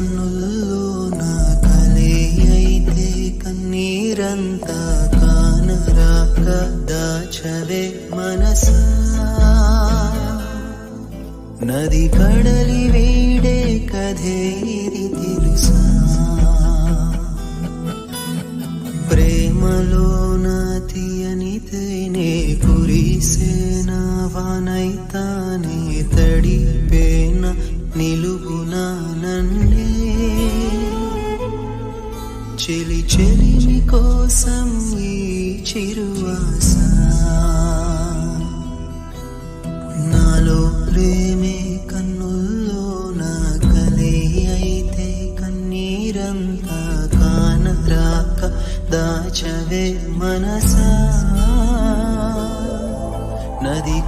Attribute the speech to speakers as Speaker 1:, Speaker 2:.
Speaker 1: కన్నుల్లో నా కలే అయితే కన్నీరంతా కానరాక దాచవే మనసా నది కడలి వీడే కథే ఇది తెలుసా ప్రేమలోన తీయని తేనే కురిసేన వానైతానే తడిపేన నిలువున నన్నే చెలి చెలిమి కోసం ఈ చిరువాస నాలో ప్రేమే కన్నుల్లో నా కలే అయితే కన్నీరంతా కానరాక దాచవే మనసా నది